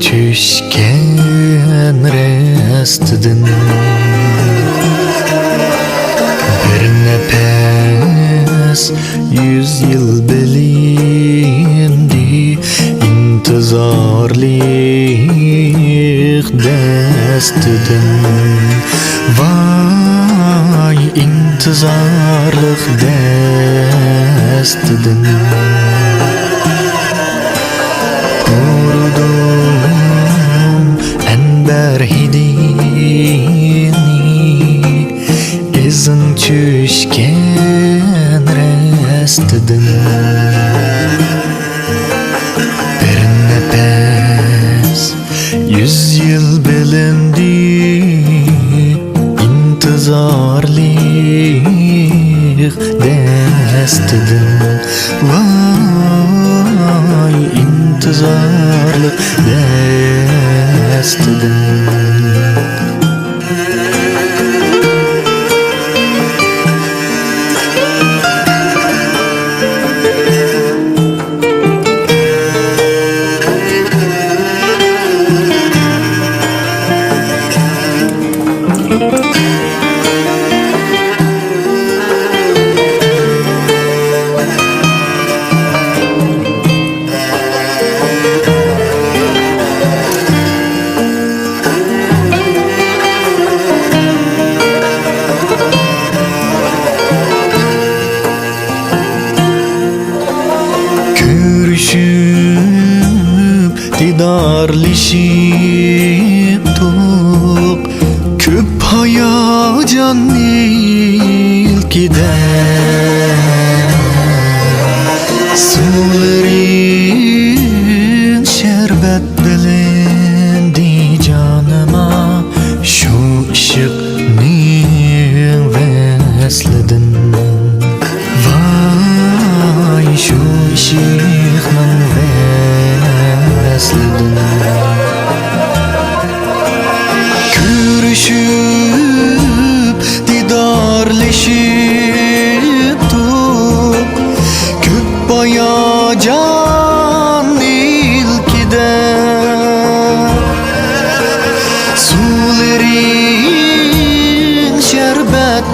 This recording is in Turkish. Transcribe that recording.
düşken rastidin bir nefes 100 yıl bilindi intizarlik dastidin vay intizarlik dastidin hidini izin düşken rastidin bir nefes 100 yıl bilindi intizarlik dastidin vay intizarlik dastidin didarlışıp tup köp hayacan ilkide suların şerbet bilindi canıma şu ışıkning vesledin vay şu ışıkning görüşüp didarlaşıp tup köp bayacan ilkide suların şerbet